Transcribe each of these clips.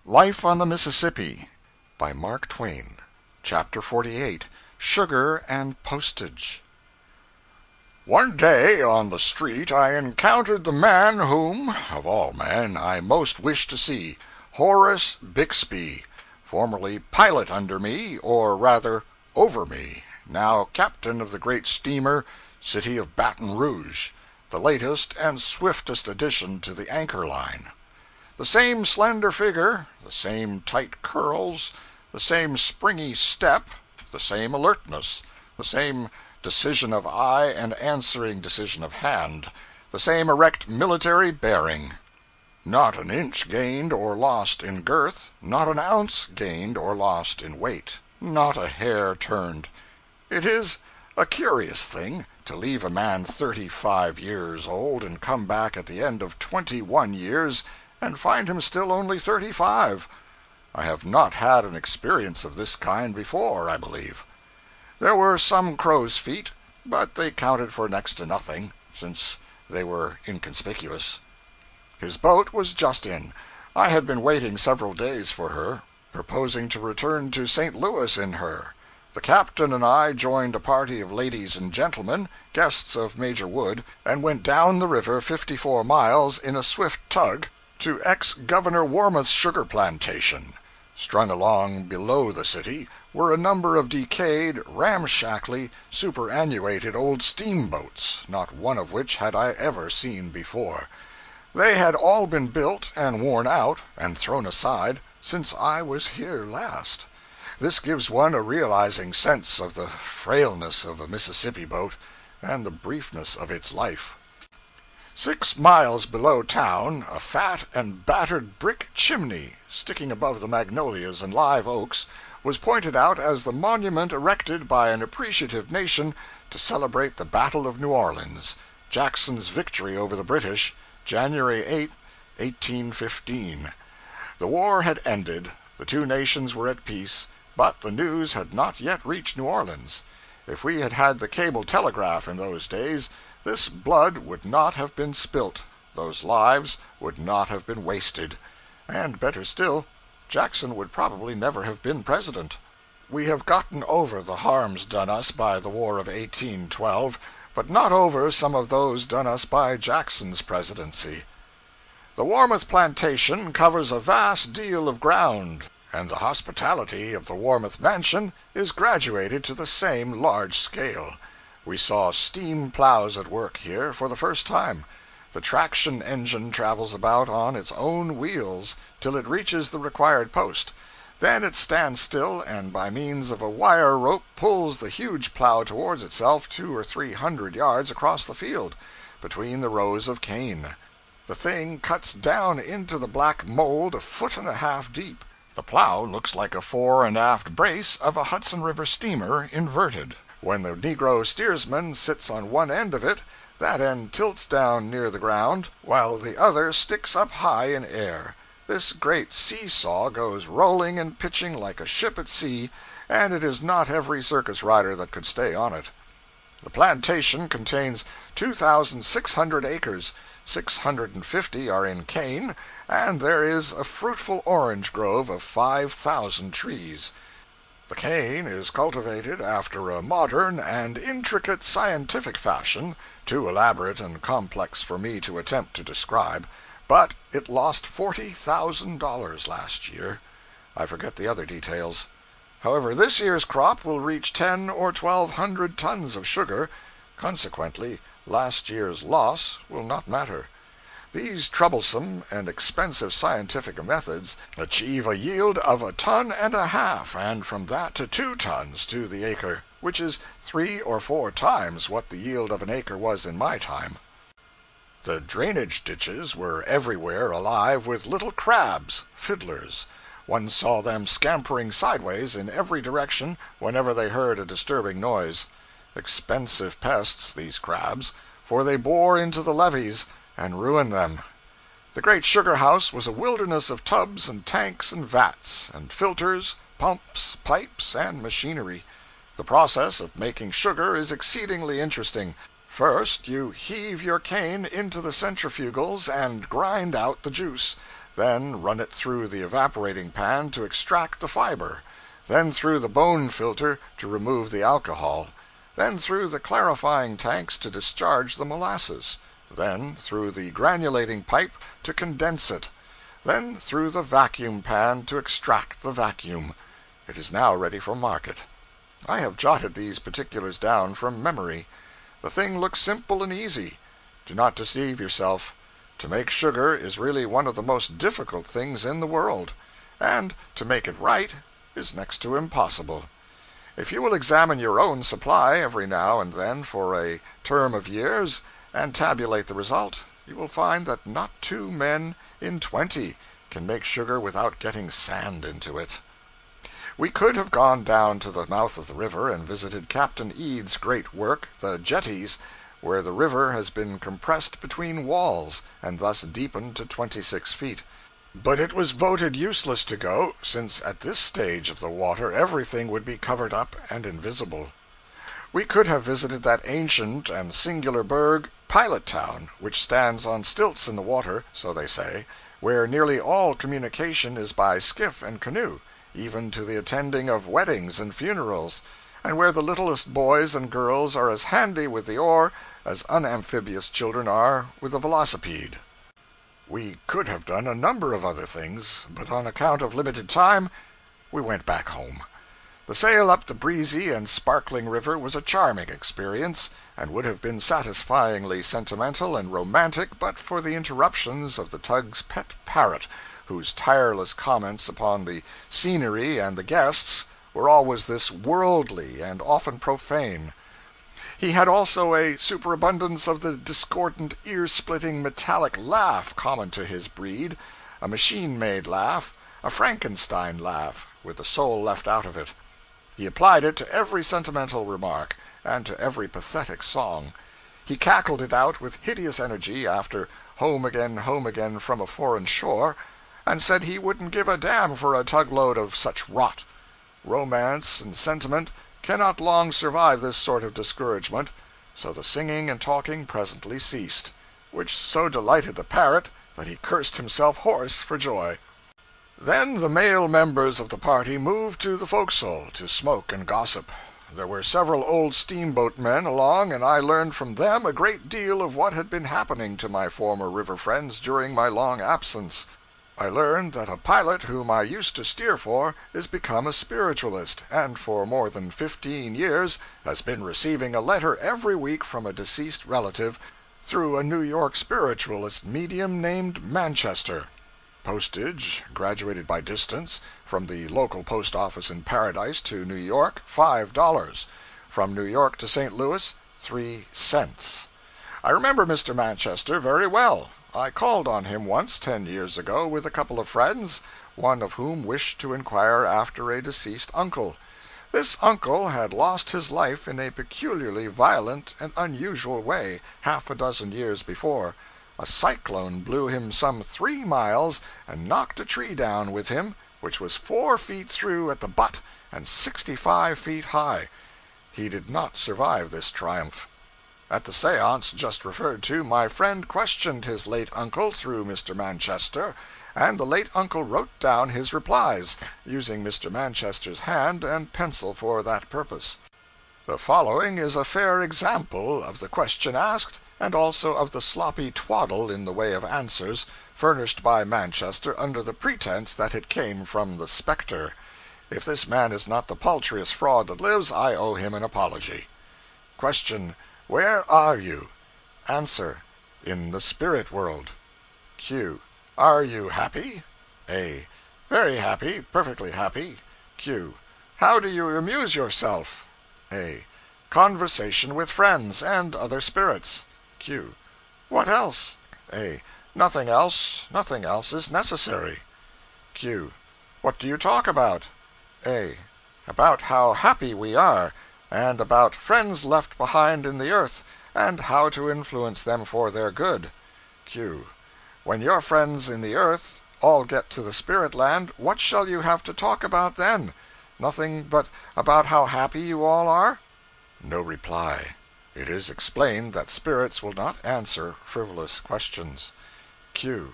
Life on the Mississippi by Mark Twain. Chapter 48. Sugar and Postage. One day on the street I encountered the man whom, of all men, I most wished to see, Horace Bixby, formerly pilot under me, or rather over me, now captain of the great steamer City of Baton Rouge, the latest and swiftest addition to the Anchor Line. The same slender figure, the same tight curls, the same springy step, the same alertness, the same decision of eye and answering decision of hand, the same erect military bearing. Not an inch gained or lost in girth, not an ounce gained or lost in weight, not a hair turned. It is a curious thing to leave a man 35 years old and come back at the end of 21 years and find him still only 35. I have not had an experience of this kind before, I believe. There were some crow's feet, but they counted for next to nothing, since they were inconspicuous. His boat was just in. I had been waiting several days for her, proposing to return to St. Louis in her. The captain and I joined a party of ladies and gentlemen, guests of Major Wood, and went down the river 54 miles in a swift tug to ex-Governor Warmouth's sugar plantation. Strung along below the city were a number of decayed, ramshackly, superannuated old steamboats, not one of which had I ever seen before. They had all been built and worn out and thrown aside since I was here last. This gives one a realizing sense of the frailness of a Mississippi boat and the briefness of its life. 6 miles below town, a fat and battered brick chimney, sticking above the magnolias and live oaks, was pointed out as the monument erected by an appreciative nation to celebrate the Battle of New Orleans, Jackson's victory over the British, January 8, 1815. The war had ended, the two nations were at peace, but the news had not yet reached New Orleans. If we had had the cable telegraph in those days, this blood would not have been spilt, those lives would not have been wasted, and better still, Jackson would probably never have been president. We have gotten over the harms done us by the War of 1812, but not over some of those done us by Jackson's presidency. The Warmouth plantation covers a vast deal of ground, and the hospitality of the Warmouth mansion is graduated to the same large scale. We saw steam plows at work here for the first time. The traction engine travels about on its own wheels till it reaches the required post. Then it stands still, and by means of a wire rope pulls the huge plow towards itself 200 or 300 yards across the field, between the rows of cane. The thing cuts down into the black mold 1.5 feet deep. The plow looks like a fore and aft brace of a Hudson River steamer inverted. When the negro steersman sits on one end of it, that end tilts down near the ground, while the other sticks up high in air. This great see-saw goes rolling and pitching like a ship at sea, and it is not every circus rider that could stay on it. The plantation contains 2,600 acres, 650 are in cane, and there is a fruitful orange grove of 5,000 trees. The cane is cultivated after a modern and intricate scientific fashion, too elaborate and complex for me to attempt to describe, but it lost $40,000 last year. I forget the other details. However, this year's crop will reach 10 or 1,200 tons of sugar. Consequently, last year's loss will not matter. These troublesome and expensive scientific methods achieve a yield of 1.5 tons, and from that to 2 tons to the acre, which is 3 or 4 times what the yield of an acre was in my time. The drainage ditches were everywhere alive with little crabs, fiddlers. One saw them scampering sideways in every direction whenever they heard a disturbing noise. Expensive pests, these crabs, for they bore into the levees and ruin them. The great sugar house was a wilderness of tubs and tanks and vats, and filters, pumps, pipes, and machinery. The process of making sugar is exceedingly interesting. First, you heave your cane into the centrifugals and grind out the juice. then run it through the evaporating pan to extract the fiber, then through the bone filter to remove the alcohol, then through the clarifying tanks to discharge the molasses, then through the granulating pipe to condense it, then through the vacuum pan to extract the vacuum. It is now ready for market. I have jotted these particulars down from memory. The thing looks simple and easy. Do not deceive yourself. To make sugar is really one of the most difficult things in the world, and to make it right is next to impossible. If you will examine your own supply every now and then for a term of years, and tabulate the result, you will find that not 2 men in 20 can make sugar without getting sand into it. We could have gone down to the mouth of the river and visited Captain Eads' great work, the jetties, where the river has been compressed between walls, and thus deepened to 26 feet. But it was voted useless to go, since at this stage of the water everything would be covered up and invisible. We could have visited that ancient and singular burg, Pilot Town, which stands on stilts in the water, so they say, where nearly all communication is by skiff and canoe, even to the attending of weddings and funerals, and where the littlest boys and girls are as handy with the oar as unamphibious children are with the velocipede. We could have done a number of other things, but on account of limited time, we went back home. The sail up the breezy and sparkling river was a charming experience, and would have been satisfyingly sentimental and romantic but for the interruptions of the tug's pet parrot, whose tireless comments upon the scenery and the guests were always this worldly and often profane. He had also a superabundance of the discordant, ear-splitting, metallic laugh common to his breed, a machine-made laugh, a Frankenstein laugh, with the soul left out of it. He applied it to every sentimental remark, and to every pathetic song. He cackled it out with hideous energy after home again from a foreign shore, and said he wouldn't give a damn for a tugload of such rot. Romance and sentiment cannot long survive this sort of discouragement, so the singing and talking presently ceased, which so delighted the parrot that he cursed himself hoarse for joy. Then the male members of the party moved to the forecastle to smoke and gossip. There were several old steamboat men along, and I learned from them a great deal of what had been happening to my former river friends during my long absence. I learned that a pilot whom I used to steer for is become a spiritualist, and for more than 15 years has been receiving a letter every week from a deceased relative through a New York spiritualist medium named Manchester. Postage, graduated by distance, from the local post office in Paradise to New York, $5. From New York to St. Louis, 3 cents. I remember Mr. Manchester very well. I called on him once 10 years ago with a couple of friends, one of whom wished to inquire after a deceased uncle. This uncle had lost his life in a peculiarly violent and unusual way half a dozen years before. A cyclone blew him some 3 miles and knocked a tree down with him, which was 4 feet through at the butt and 65 feet high. He did not survive this triumph. At the seance just referred to, my friend questioned his late uncle through Mr. Manchester, and the late uncle wrote down his replies, using Mr. Manchester's hand and pencil for that purpose. The following is a fair example of the question asked, and also of the sloppy twaddle in the way of answers, furnished by Manchester under the pretense that it came from the spectre. If this man is not the paltriest fraud that lives, I owe him an apology. Question: Where are you? Answer: In the spirit world. Q. Are you happy? A. Very happy, perfectly happy. Q. How do you amuse yourself? A. Conversation with friends and other spirits. Q. What else? A. Nothing else. Nothing else is necessary. Q. What do you talk about? A. About how happy we are, and about friends left behind in the earth, and how to influence them for their good. Q. When your friends in the earth all get to the spirit land, what shall you have to talk about then? Nothing but about how happy you all are? No reply. It is explained that spirits will not answer frivolous questions. Q.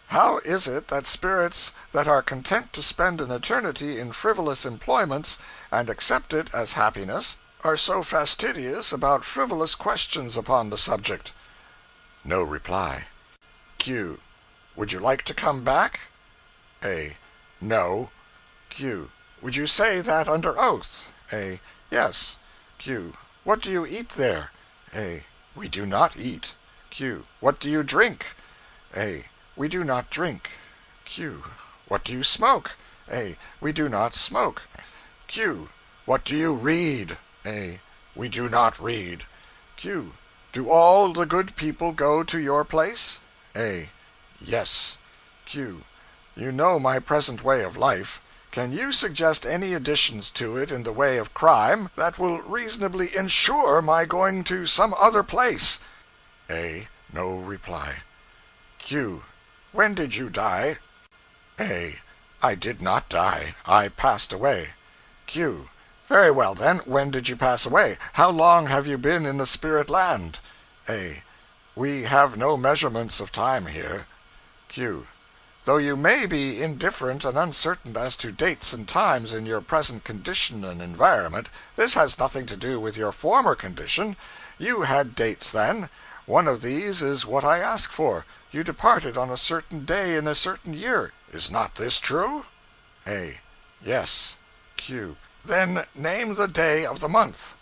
How is it that spirits that are content to spend an eternity in frivolous employments and accept it as happiness are so fastidious about frivolous questions upon the subject? No reply. Q. Would you like to come back? A. No. Q. Would you say that under oath? A. Yes. Q. What do you eat there? A. We do not eat. Q. What do you drink? A. We do not drink. Q. What do you smoke? A. We do not smoke. Q. What do you read? A. We do not read. Q. Do all the good people go to your place? A. Yes. Q. You know my present way of life. Can you suggest any additions to it in the way of crime that will reasonably ensure my going to some other place? A. No reply. Q. When did you die? A. I did not die. I passed away. Q. Very well, then. When did you pass away? How long have you been in the spirit land? A. We have no measurements of time here. Q. Though you may be indifferent and uncertain as to dates and times in your present condition and environment, this has nothing to do with your former condition. You had dates then. One of these is what I ask for. You departed on a certain day in a certain year. Is not this true? A. Yes. Q. Then name the day of the month.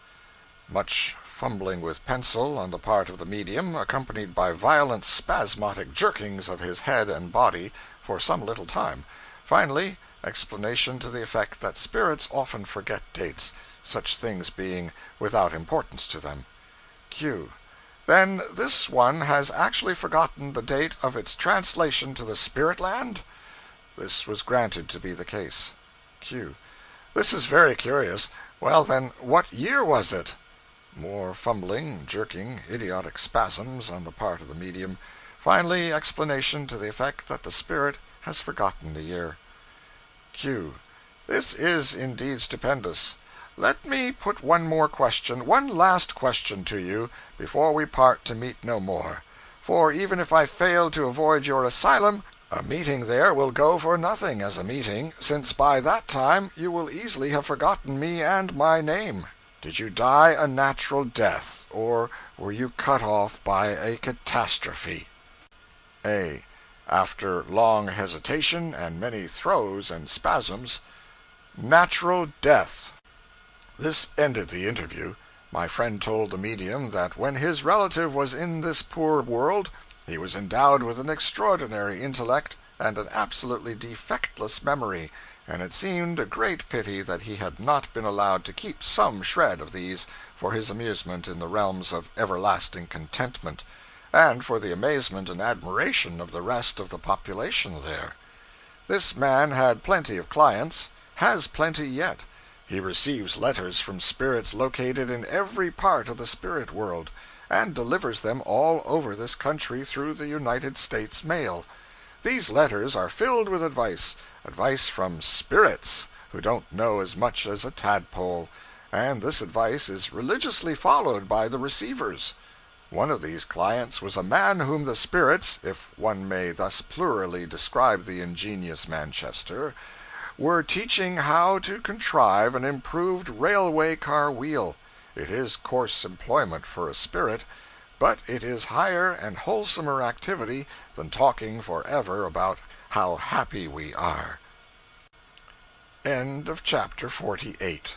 Much fumbling with pencil on the part of the medium, accompanied by violent spasmodic jerkings of his head and body for some little time. Finally, explanation to the effect that spirits often forget dates, such things being without importance to them. Q. Then this one has actually forgotten the date of its translation to the spirit land? This was granted to be the case. Q. This is very curious. Well, then, what year was it? More fumbling, jerking, idiotic spasms on the part of the medium. Finally, explanation to the effect that the spirit has forgotten the year. Q. This is indeed stupendous. Let me put one more question, one last question to you, before we part to meet no more. For even if I fail to avoid your asylum, a meeting there will go for nothing as a meeting, since by that time you will easily have forgotten me and my name. Did you die a natural death, or were you cut off by a catastrophe? A. After long hesitation and many throes and spasms, natural death. This ended the interview. My friend told the medium that when his relative was in this poor world, he was endowed with an extraordinary intellect and an absolutely defectless memory, and it seemed a great pity that he had not been allowed to keep some shred of these for his amusement in the realms of everlasting contentment, and for the amazement and admiration of the rest of the population there. This man had plenty of clients, has plenty yet. He receives letters from spirits located in every part of the spirit world, and delivers them all over this country through the United States mail. These letters are filled with advice from spirits who don't know as much as a tadpole, and this advice is religiously followed by the receivers. One of these clients was a man whom the spirits, if one may thus plurally describe the ingenious Manchester, were teaching how to contrive an improved railway car wheel. It is coarse employment for a spirit, but it is higher and wholesomer activity than talking forever about how happy we are. End of chapter 48.